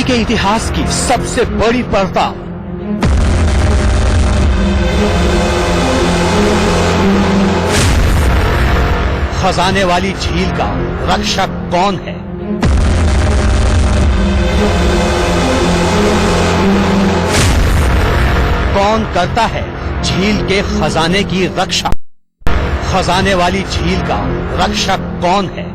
झील के इतिहास की सबसे बड़ी पर्दा। खजाने वाली झील का रक्षक कौन है? कौन करता है झील के खजाने की रक्षा? खजाने वाली झील का रक्षक कौन है?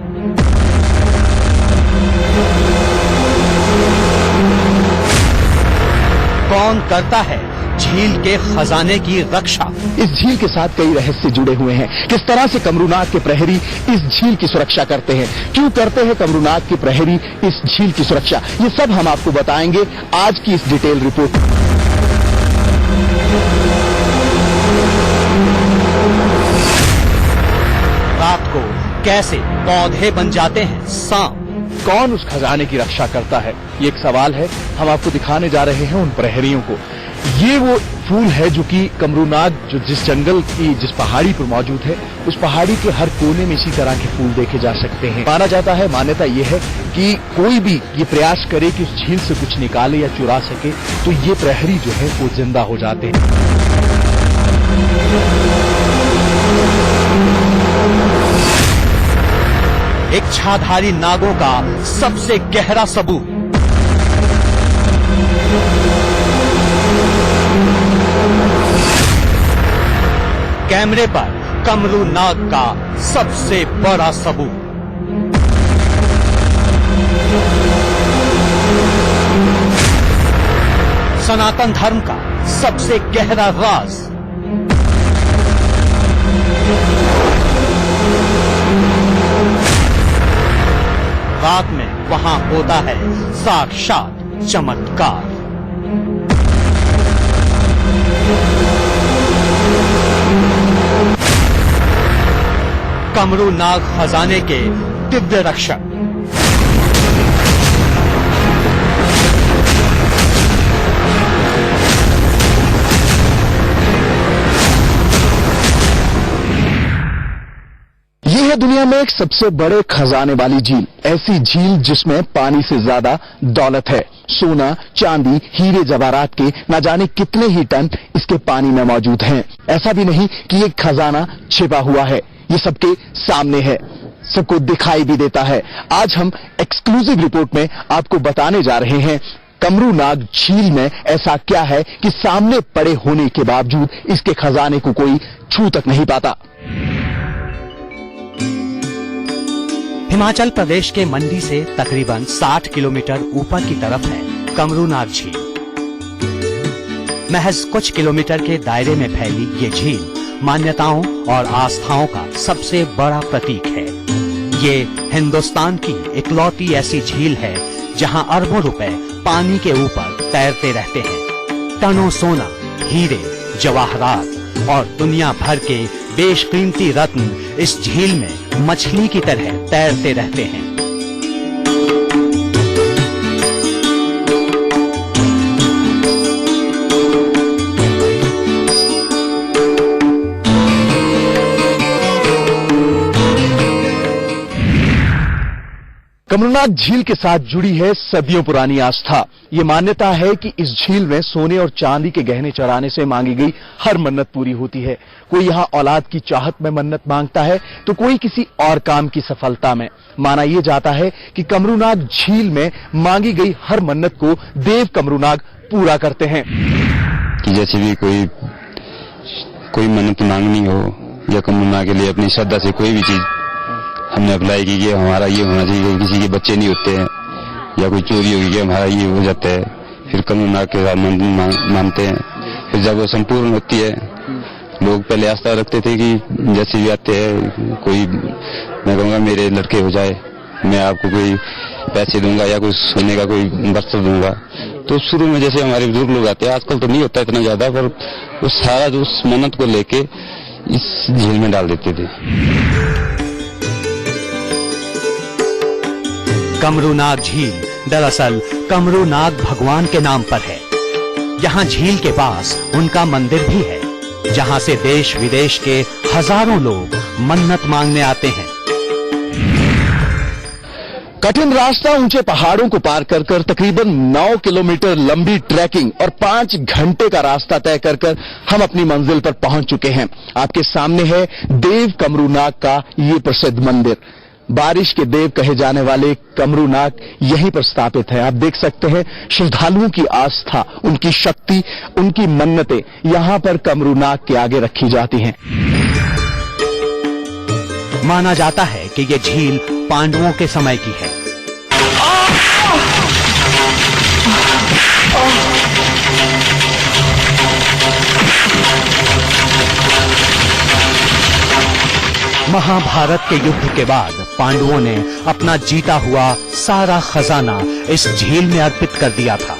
कौन करता है झील के खजाने की रक्षा? इस झील के साथ कई रहस्य जुड़े हुए हैं। किस तरह से कमरूनाग के प्रहरी इस झील की सुरक्षा करते हैं, क्यों करते हैं कमरूनाग के प्रहरी इस झील की सुरक्षा, ये सब हम आपको बताएंगे आज की इस डिटेल रिपोर्ट। रात को कैसे पौधे बन जाते हैं सांप? कौन उस खजाने की रक्षा करता है, ये एक सवाल है। हम आपको दिखाने जा रहे हैं उन प्रहरियों को। ये वो फूल है जो कि कमरूनाग, जो जिस जंगल की जिस पहाड़ी पर मौजूद है, उस पहाड़ी के हर कोने में इसी तरह के फूल देखे जा सकते हैं। माना जाता है, मान्यता ये है कि कोई भी ये प्रयास करे कि उस झील से कुछ निकाले या चुरा सके, तो ये प्रहरी जो है वो जिंदा हो जाते हैं। इच्छाधारी नागों का सबसे गहरा सबूत। कैमरे पर कमरूनाग का सबसे बड़ा सबूत। सनातन धर्म का सबसे गहरा राज। रात में वहां होता है साक्षात चमत्कार। कमरूनाग खजाने के दिव्य रक्षक। ये है दुनिया में एक सबसे बड़े खजाने वाली झील। ऐसी झील जिसमें पानी से ज्यादा दौलत है। सोना, चांदी, हीरे जवाहरात के न जाने कितने ही टन इसके पानी में मौजूद हैं। ऐसा भी नहीं कि ये खजाना छिपा हुआ है, ये सबके सामने है, सबको दिखाई भी देता है। आज हम एक्सक्लूसिव रिपोर्ट में आपको बताने जा रहे हैं कमरूनाग झील में ऐसा क्या है कि सामने पड़े होने के बावजूद इसके खजाने को कोई छू तक नहीं पाता। हिमाचल प्रदेश के मंडी से तकरीबन 60 किलोमीटर ऊपर की तरफ है कमरूनाग झील। महज कुछ किलोमीटर के दायरे में फैली ये झील मान्यताओं और आस्थाओं का सबसे बड़ा प्रतीक है। ये हिंदुस्तान की इकलौती ऐसी झील है जहां अरबों रुपए पानी के ऊपर तैरते रहते हैं। टनों सोना, हीरे, जवाहरात और दुनिया भर के बेशकीमती रत्न इस झील में मछली की तरह तैरते रहते हैं। कमरूनाग झील के साथ जुड़ी है सदियों पुरानी आस्था। ये मान्यता है कि इस झील में सोने और चांदी के गहने चढ़ाने से मांगी गई हर मन्नत पूरी होती है। कोई यहाँ औलाद की चाहत में मन्नत मांगता है तो कोई किसी और काम की सफलता में। माना यह जाता है कि कमरूनाग झील में मांगी गई हर मन्नत को देव कमरूनाग पूरा करते हैं। कि जैसे भी कोई मन्नत मांगनी हो या कमरूनाग के लिए अपनी श्रद्धा से कोई भी चीज हमने अप्लाई की कि हमारा ये होना चाहिए, किसी के बच्चे नहीं होते हैं या कोई चोरी होगी कि हमारा ये हो जाता है, फिर कमरूनाग के साथ मानते हैं। फिर जब वो संपूर्ण होती है, लोग पहले आस्था रखते थे कि जैसे भी आते हैं कोई, मैं कहूँगा मेरे लड़के हो जाए, मैं आपको कोई पैसे दूंगा या कोई सोने का कोई वस्त्र दूंगा। तो शुरू में जैसे हमारे बुजुर्ग लोग आते हैं, आजकल तो नहीं होता इतना ज्यादा, पर वो सारा जो उस मन्नत को लेके इस झील में डाल देते थे। कमरूनाग झील दरअसल कमरूनाग भगवान के नाम पर है। यहाँ झील के पास उनका मंदिर भी है, जहाँ से देश विदेश के हजारों लोग मन्नत मांगने आते हैं। कठिन रास्ता, ऊंचे पहाड़ों को पार कर कर तकरीबन 9 किलोमीटर लंबी ट्रैकिंग और 5 घंटे का रास्ता तय कर कर हम अपनी मंजिल पर पहुंच चुके हैं। आपके सामने है देव कमरूनाग का ये प्रसिद्ध मंदिर। बारिश के देव कहे जाने वाले कमरूनाग यहीं पर स्थापित है। आप देख सकते हैं श्रद्धालुओं की आस्था, उनकी शक्ति, उनकी मन्नतें यहां पर कमरूनाग के आगे रखी जाती हैं। माना जाता है कि ये झील पांडवों के समय की है। महाभारत के युद्ध के बाद पांडवों ने अपना जीता हुआ सारा खजाना इस झील में अर्पित कर दिया था।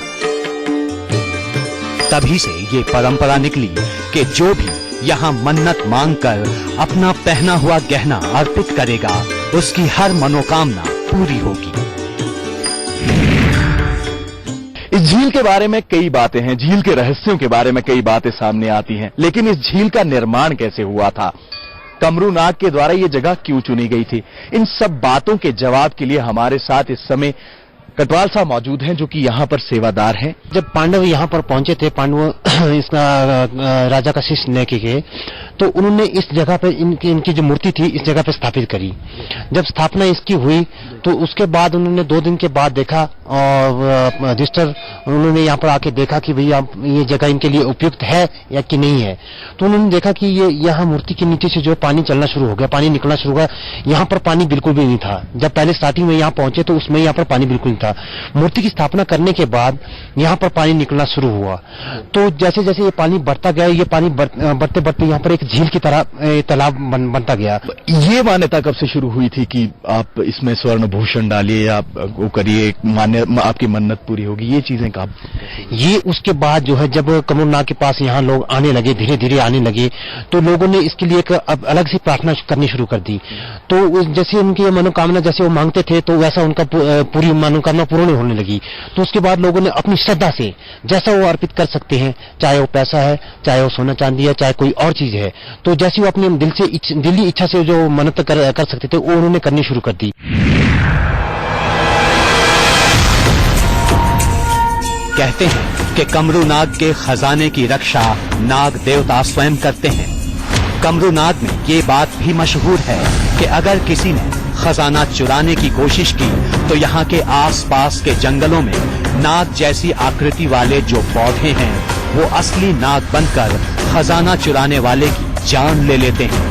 तभी से ये परंपरा निकली कि जो भी यहाँ मन्नत मांगकर अपना पहना हुआ गहना अर्पित करेगा, उसकी हर मनोकामना पूरी होगी। इस झील के बारे में कई बातें हैं, झील के रहस्यों के बारे में कई बातें सामने आती हैं, लेकिन इस झील का निर्माण कैसे हुआ था, कमरूनाग के द्वारा ये जगह क्यों चुनी गई थी, इन सब बातों के जवाब के लिए हमारे साथ इस समय कटवाल साहब मौजूद हैं, जो कि यहाँ पर सेवादार हैं। जब पांडव यहाँ पर पहुंचे थे, पांडव इसका राजा का शिष्य लेके गए, तो उन्होंने इस जगह पे इनकी जो मूर्ति थी इस जगह पे स्थापित करी। जब स्थापना इसकी हुई तो उसके बाद उन्होंने 2 दिन के बाद देखा, और रजिस्टर उन्होंने यहाँ पर आके देखा कि भैया ये जगह इनके लिए उपयुक्त है या कि नहीं है। तो उन्होंने देखा कि ये यहाँ मूर्ति के नीचे से जो पानी चलना शुरू हो गया, पानी निकलना शुरू हो गया। यहाँ पर पानी बिल्कुल भी नहीं था। जब पहले स्टार्टिंग में यहाँ पहुंचे तो उसमें यहाँ पर पानी बिल्कुल नहीं था। मूर्ति की स्थापना करने के बाद यहाँ पर पानी निकलना शुरू हुआ। तो जैसे जैसे ये पानी बढ़ता गया, ये पानी बढ़ते बढ़ते यहाँ पर एक झील की तरह तालाब बनता गया। ये मान्यता कब से शुरू हुई थी कि आप इसमें स्वर्ण भूषण डालिए या वो करिए, आपकी मन्नत पूरी होगी, ये चीजें कब? ये उसके बाद जो है, जब कमरूनाग के पास यहाँ लोग आने लगे, धीरे धीरे आने लगे, तो लोगों ने इसके लिए एक अलग से प्रार्थना करनी शुरू कर दी। तो जैसे उनकी मनोकामना जैसे वो मांगते थे तो वैसा उनका पूरी मनोकामना पूर्ण होने लगी। तो उसके बाद लोगों ने अपनी श्रद्धा से जैसा वो अर्पित कर सकते हैं, चाहे वो पैसा है, चाहे वो सोना चांदी है, चाहे कोई और चीज है, तो जैसे वो अपने दिली इच्छा से जो मन्नत कर सकते थे वो उन्होंने करनी शुरू कर दी। कहते हैं कि कमरूनाग के खजाने की रक्षा नाग देवता स्वयं करते हैं। कमरूनाग में ये बात भी मशहूर है कि अगर किसी ने खजाना चुराने की कोशिश की तो यहाँ के आसपास के जंगलों में नाग जैसी आकृति वाले जो पौधे हैं वो असली नाग बनकर खजाना चुराने वाले की जान ले लेते हैं।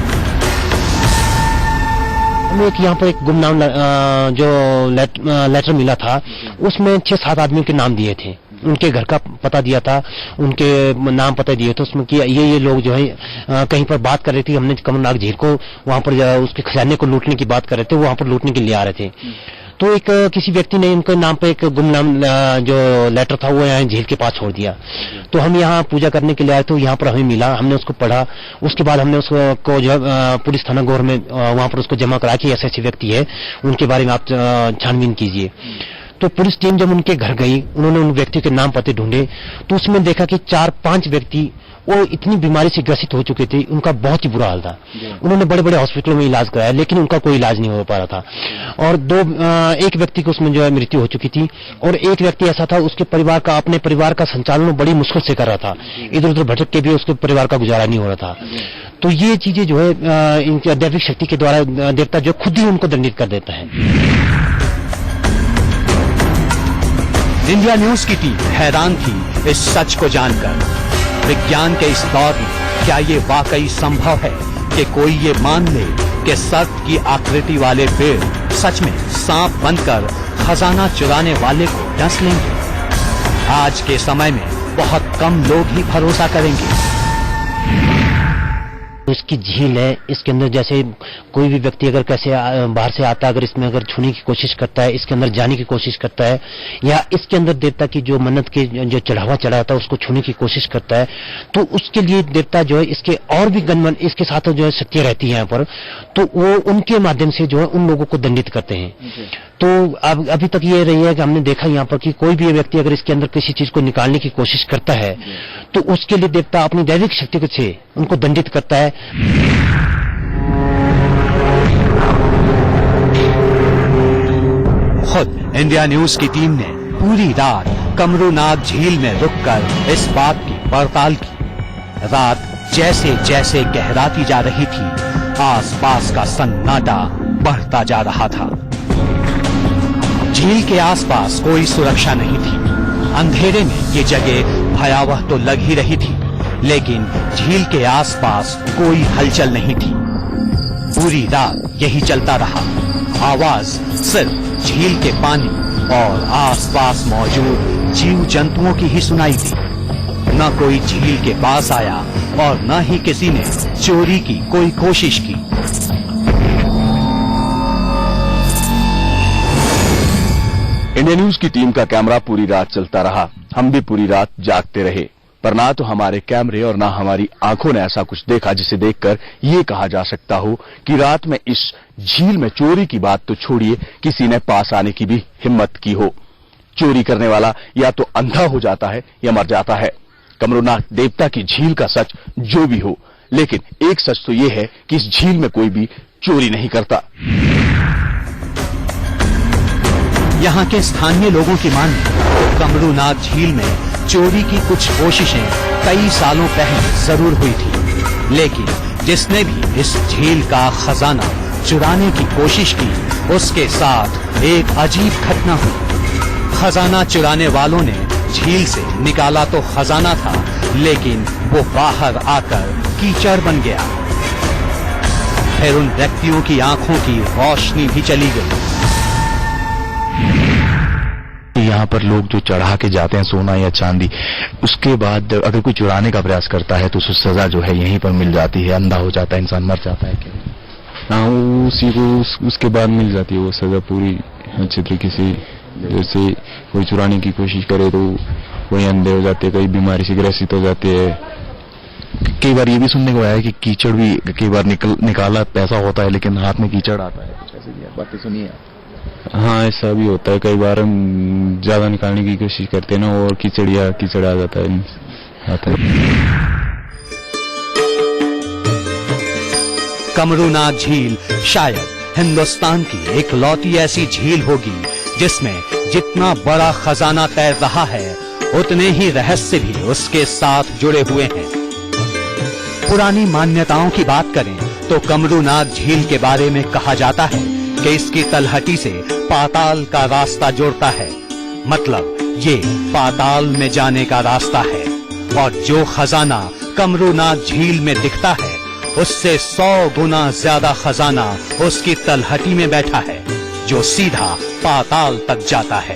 हमें एक यहाँ पर एक गुमनाम जो लेटर मिला था, उसमें 6-7 आदमियों के नाम दिए थे, उनके घर का पता दिया था, उनके नाम पता दिए थे उसमें कि ये लोग जो है कहीं पर बात कर रहे थे। हमने कमरूनाग झील को वहां पर उसके खजाने को लूटने की बात कर रहे थे, वहां पर लूटने के लिए आ रहे थे। तो एक किसी व्यक्ति ने उनके नाम पे एक गुमनाम जो लेटर था वो यहाँ झील के पास छोड़ दिया। तो हम यहाँ पूजा करने के लिए आए तो यहाँ पर हमें मिला, हमने उसको पढ़ा। उसके बाद हमने उसको जो पुलिस थाना गौर में वहां पर उसको जमा करा कि ऐसे व्यक्ति है, उनके बारे में आप छानबीन कीजिए। तो पुलिस टीम जब उनके घर गई, उन्होंने उन व्यक्तियों के नाम पते ढूंढे तो उसमें देखा कि 4-5 व्यक्ति वो इतनी बीमारी से ग्रसित हो चुके थे, उनका बहुत ही बुरा हाल था। उन्होंने बड़े बड़े हॉस्पिटलों में इलाज कराया लेकिन उनका कोई इलाज नहीं हो पा रहा था। और एक व्यक्ति को उसमें जो है मृत्यु हो चुकी थी, और एक व्यक्ति ऐसा था उसके परिवार का, अपने परिवार का संचालन बड़ी मुश्किल से कर रहा था, इधर उधर भटक के भी उसके परिवार का गुजारा नहीं हो रहा था। तो ये चीजें जो है इनकी दैविक शक्ति के द्वारा देवता जो खुद ही उनको दंडित कर देता है। इंडिया न्यूज की टीम हैरान थी इस सच को जानकर। विज्ञान के इस दौर में क्या ये वाकई संभव है कि कोई ये मान ले कि सर्प की आकृति वाले पेड़ सच में सांप बनकर खजाना चुराने वाले को डस लेंगे? आज के समय में बहुत कम लोग ही भरोसा करेंगे। इसकी झील है, इसके अंदर जैसे कोई भी व्यक्ति अगर कैसे बाहर से आता है, अगर इसमें अगर छूने की कोशिश करता है, इसके अंदर जाने की कोशिश करता है, या इसके अंदर देवता की जो मन्नत के जो चढ़ावा चढ़ाता है उसको छूने की कोशिश करता है, तो उसके लिए देवता जो है इसके और भी गणमन इसके साथ जो है शक्तियां रहती है यहाँ पर, तो वो उनके माध्यम से जो है उन लोगों को दंडित करते हैं। तो अब अभी तक ये रही है कि हमने देखा यहाँ पर कि कोई भी व्यक्ति अगर इसके अंदर किसी चीज को निकालने की कोशिश करता है तो उसके लिए देवता अपनी दैविक शक्ति से उनको दंडित करता है। खुद इंडिया न्यूज की टीम ने पूरी रात कमरूनाग झील में रुककर इस बात की पड़ताल की। रात जैसे जैसे गहराती जा रही थी, आसपास का सन्नाटा बढ़ता जा रहा था। झील के आसपास कोई सुरक्षा नहीं थी। अंधेरे में ये जगह भयावह तो लग ही रही थी, लेकिन झील के आसपास कोई हलचल नहीं थी। पूरी रात यही चलता रहा। आवाज सिर्फ झील के पानी और आसपास मौजूद जीव जंतुओं की ही सुनाई दी। न कोई झील के पास आया और न ही किसी ने चोरी की कोई कोशिश की। इंडिया न्यूज की टीम का कैमरा पूरी रात चलता रहा। हम भी पूरी रात जागते रहे, पर ना तो हमारे कैमरे और ना हमारी आंखों ने ऐसा कुछ देखा जिसे देखकर ये कहा जा सकता हो कि रात में इस झील में चोरी की बात तो छोड़िए, किसी ने पास आने की भी हिम्मत की हो। चोरी करने वाला या तो अंधा हो जाता है या मर जाता है। कमरूनाग देवता की झील का सच जो भी हो, लेकिन एक सच तो यह है कि इस झील में कोई भी चोरी नहीं करता। यहाँ के स्थानीय लोगों की माने कमरूनाग झील में चोरी की कुछ कोशिशें कई सालों पहले जरूर हुई थी, लेकिन जिसने भी इस झील का खजाना चुराने की कोशिश की, उसके साथ एक अजीब घटना हुई। खजाना चुराने वालों ने झील से निकाला तो खजाना था, लेकिन वो बाहर आकर कीचड़ बन गया। फिर उन व्यक्तियों की आंखों की रोशनी भी चली गई। यहाँ पर लोग जो चढ़ा के जाते हैं सोना या चांदी, उसके बाद अगर कोई चुराने का प्रयास करता है तो उसको सजा जो है यहीं पर मिल जाती है, अंधा हो जाता है, इंसान मर जाता है। क्या हाँ, उसी को उसके बाद मिल जाती है वो सजा पूरी अच्छे तरीके से। जैसे कोई चुराने की कोशिश करे तो वही अंधे हो जाते हैं, कई बीमारी से ग्रसित हो जाते हैं। कई बार ये भी सुनने को आया है कि कीचड़ भी कई बार निकाला पैसा होता है लेकिन हाथ में कीचड़ आता है। कुछ ऐसी बातें सुनी है? हाँ, ऐसा भी होता है। कई बार हम ज्यादा निकालने की कोशिश करते हैं ना, और कीचड़ आ जाता है। कमरूनाग झील शायद हिंदुस्तान की इकलौती ऐसी झील होगी जिसमें जितना बड़ा खजाना तैर रहा है, उतने ही रहस्य भी उसके साथ जुड़े हुए हैं। पुरानी मान्यताओं की बात करें तो कमरूनाग झील के बारे में कहा जाता है कि इसकी तलहटी से पाताल का रास्ता जुड़ता है। मतलब ये पाताल में जाने का रास्ता है, और जो खजाना कमरूनाग झील में दिखता है, उससे 100 गुना ज्यादा खजाना उसकी तलहटी में बैठा है, जो सीधा पाताल तक जाता है।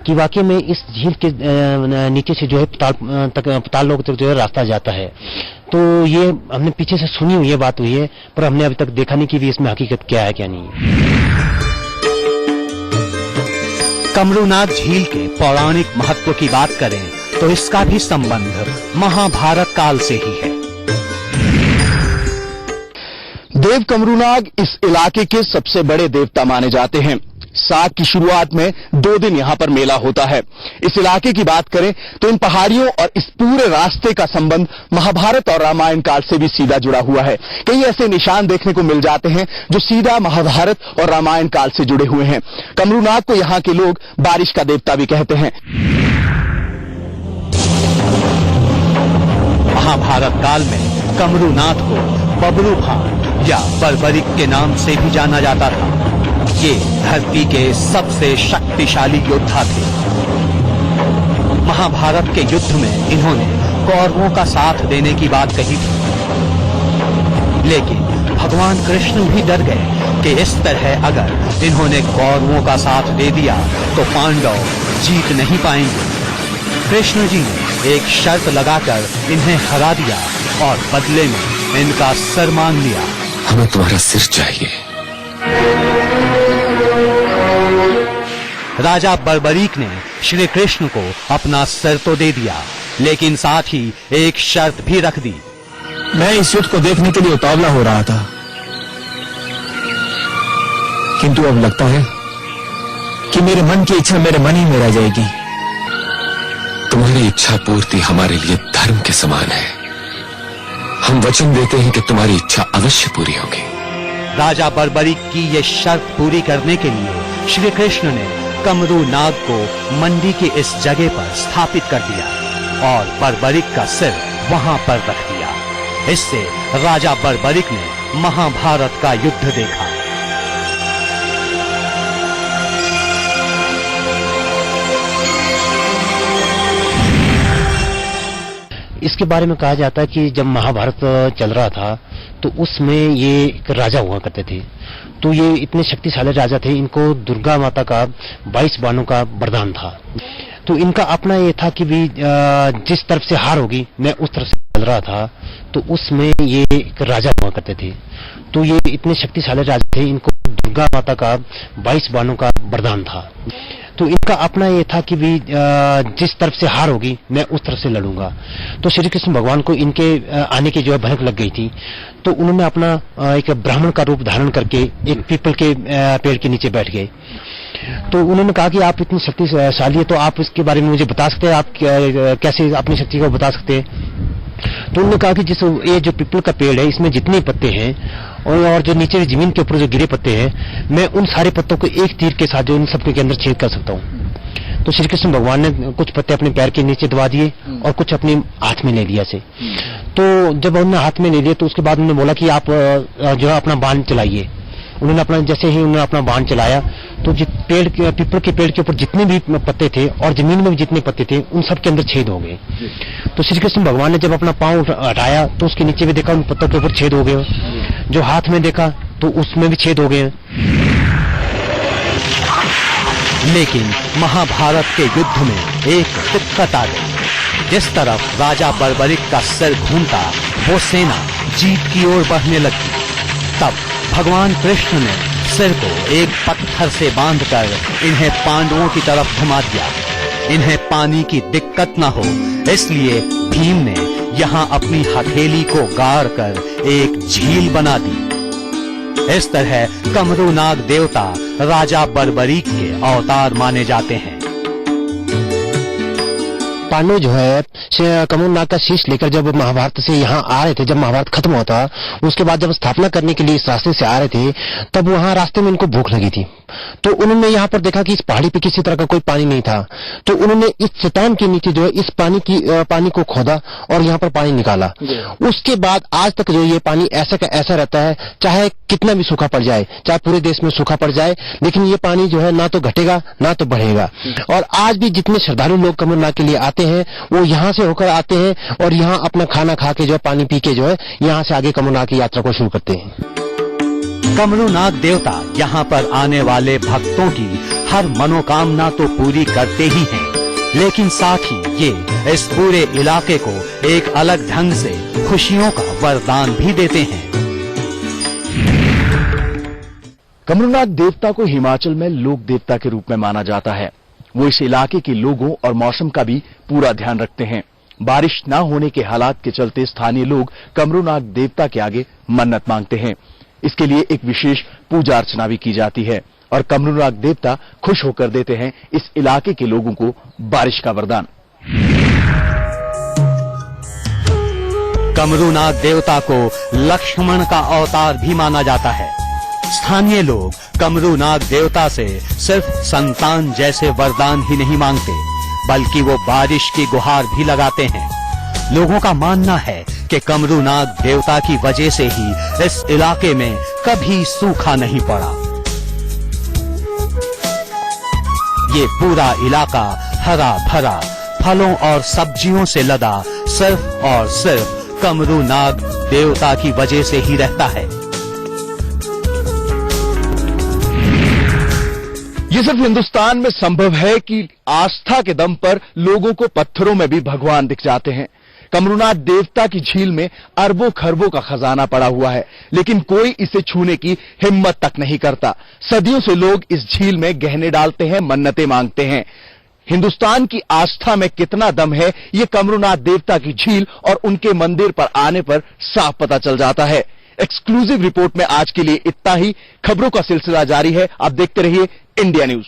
कि वाकई में इस झील के नीचे से जो है पाताल लोक तक जो है रास्ता जाता है। तो ये हमने पीछे से सुनी हुई ये बात हुई है, पर हमने अभी तक देखा नहीं कि भी इसमें हकीकत क्या है क्या नहीं है। कमरूनाग झील के पौराणिक महत्व की बात करें तो इसका भी संबंध महाभारत काल से ही है। देव कमरूनाग इस इलाके के सबसे बड़े देवता माने जाते हैं। साग की शुरुआत में 2 दिन यहाँ पर मेला होता है। इस इलाके की बात करें तो इन पहाड़ियों और इस पूरे रास्ते का संबंध महाभारत और रामायण काल से भी सीधा जुड़ा हुआ है। कई ऐसे निशान देखने को मिल जाते हैं जो सीधा महाभारत और रामायण काल से जुड़े हुए हैं। कमरूनाग को यहाँ के लोग बारिश का देवता भी कहते हैं। महाभारत काल में कमरूनाथ को बबरूभान या बर्बरिक के नाम से भी जाना जाता था। ये धरती के सबसे शक्तिशाली योद्धा थे। महाभारत के युद्ध में इन्होंने कौरवों का साथ देने की बात कही थी, लेकिन भगवान कृष्ण भी डर गए कि इस तरह अगर इन्होंने कौरवों का साथ दे दिया तो पांडव जीत नहीं पाएंगे। कृष्ण जी ने एक शर्त लगाकर इन्हें हरा दिया और बदले में इनका सर मांग लिया। हमें तुम्हारा सिर चाहिए। राजा बर्बरीक ने श्री कृष्ण को अपना सिर तो दे दिया, लेकिन साथ ही एक शर्त भी रख दी। मैं इस युद्ध को देखने के लिए उतावला हो रहा था, किंतु अब लगता है कि मेरे मन की इच्छा मेरे मन ही में रह जाएगी। तुम्हारी इच्छा पूर्ति हमारे लिए धर्म के समान है। हम वचन देते हैं कि तुम्हारी इच्छा अवश्य पूरी होगी। राजा बर्बरीक की ये शर्त पूरी करने के लिए श्री कृष्ण ने कमरू नाग को मंडी के इस जगह पर स्थापित कर दिया और बर्बरीक का सिर वहां पर रख दिया। इससे राजा बर्बरीक ने महाभारत का युद्ध देखा। इसके बारे में कहा जाता है कि जब महाभारत चल रहा था तो उसमें ये एक राजा हुआ करते थे। तो ये इतने शक्तिशाली राजा थे, इनको दुर्गा माता का 22 बाणों का वरदान था। तो इनका अपना ये था कि भी जिस तरफ से हार होगी मैं उस तरफ से चल रहा था। तो उसमें ये एक राजा हुआ करते थे। तो ये इतने शक्तिशाली राजा थे, इनको दुर्गा माता का 22 बाणों का वरदान था। तो इनका अपना ये था कि भी जिस तरफ से हार होगी मैं उस तरफ से लड़ूंगा। तो श्री कृष्ण भगवान को इनके आने की जो है भनक लग गई थी। तो उन्होंने अपना एक ब्राह्मण का रूप धारण करके एक पीपल के पेड़ के नीचे बैठ गए। तो उन्होंने कहा कि आप इतनी शक्तिशाली है तो आप इसके बारे में मुझे बता सकते हैं, आप कैसे अपनी शक्ति को बता सकते हैं। तो उन्होंने कहा कि ये जो पीपल का पेड़ है इसमें जितने पत्ते हैं और जो नीचे जमीन के ऊपर जो गिरे पत्ते हैं, मैं उन सारे पत्तों को एक तीर के साथ जो उन सबके अंदर छेद कर सकता हूँ। तो श्री कृष्ण भगवान ने कुछ पत्ते अपने पैर के नीचे दबा दिए और कुछ अपने हाथ में ले लिया से। तो जब उन्होंने हाथ में ले लिया तो उसके बाद उन्होंने बोला कि आप जो है अपना बाण चलाइए। उन्होंने अपना जैसे ही उन्होंने अपना बाण चलाया तो पीपल के पेड़ के ऊपर जितने भी पत्ते थे और जमीन में भी जितने पत्ते थे उन सब के अंदर छेद हो गए। तो श्री कृष्ण भगवान ने जब अपना पांव हटाया तो उसके नीचे भी देखा उन पत्तों के ऊपर छेद हो गए। जो हाथ में देखा तो उसमें भी छेद हो गए। लेकिन महाभारत के युद्ध में एक दिक्कत आ गई। जिस तरफ राजा बर्बरीक का सिर घूमता वो सेना जीत की ओर बढ़ने लगी। तब भगवान कृष्ण ने सिर को एक पत्थर से बांधकर इन्हें पांडवों की तरफ घुमा दिया। इन्हें पानी की दिक्कत न हो इसलिए भीम ने यहाँ अपनी हथेली को गाड़ कर एक झील बना दी। इस तरह कमरू नाग देवता राजा बर्बरीक के अवतार माने जाते हैं। पांडव जो है कमरू नाग का शीश लेकर जब महाभारत से यहाँ आ रहे थे, जब महाभारत खत्म हुआ था उसके बाद जब स्थापना करने के लिए इस रास्ते से आ रहे थे तब वहां रास्ते में उनको भूख लगी थी। तो उन्होंने यहाँ पर देखा कि इस पहाड़ी पे किसी तरह का कोई पानी नहीं था। तो उन्होंने इस चट्टान के नीचे जो है इस पानी को खोदा और यहाँ पर पानी निकाला। उसके बाद आज तक जो ये पानी ऐसा का ऐसा रहता है, चाहे कितना भी सूखा पड़ जाए, चाहे पूरे देश में सूखा पड़ जाए, लेकिन ये पानी जो है ना तो घटेगा ना तो बढ़ेगा। और आज भी जितने श्रद्धालु लोग कमरू नाग के लिए आते हैं वो यहाँ से होकर आते हैं और यहाँ अपना खाना खा के जो है पानी पी के जो है यहाँ से आगे कमरू नाग की यात्रा को शुरू करते हैं। कमरू नाग देवता यहाँ पर आने वाले भक्तों की हर मनोकामना तो पूरी करते ही हैं, लेकिन साथ ही ये इस पूरे इलाके को एक अलग ढंग से खुशियों का वरदान भी देते हैं। कमरू नाग देवता को हिमाचल में लोक देवता के रूप में माना जाता है। वो इस इलाके के लोगों और मौसम का भी पूरा ध्यान रखते हैं। बारिश न होने के हालात के चलते स्थानीय लोग कमरू नाग देवता के आगे मन्नत मांगते हैं। इसके लिए एक विशेष पूजा अर्चना भी की जाती है और कमरू नाग देवता खुश होकर देते हैं इस इलाके के लोगों को बारिश का वरदान। कमरू नाग देवता को लक्ष्मण का अवतार भी माना जाता है। स्थानीय लोग कमरू नाग देवता से सिर्फ संतान जैसे वरदान ही नहीं मांगते, बल्कि वो बारिश की गुहार भी लगाते हैं। लोगों का मानना है कि कमरू नाग देवता की वजह से ही इस इलाके में कभी सूखा नहीं पड़ा। ये पूरा इलाका हरा भरा फलों और सब्जियों से लदा सिर्फ और सिर्फ कमरू नाग देवता की वजह से ही रहता है। ये सिर्फ हिंदुस्तान में संभव है कि आस्था के दम पर लोगों को पत्थरों में भी भगवान दिख जाते हैं। कमरू नाग देवता की झील में अरबों खरबों का खजाना पड़ा हुआ है, लेकिन कोई इसे छूने की हिम्मत तक नहीं करता। सदियों से लोग इस झील में गहने डालते हैं, मन्नतें मांगते हैं। हिंदुस्तान की आस्था में कितना दम है ये कमरू नाग देवता की झील और उनके मंदिर पर आने पर साफ पता चल जाता है। एक्सक्लूसिव रिपोर्ट में आज के लिए इतना ही। खबरों का सिलसिला जारी है, आप देखते रहिए इंडिया न्यूज।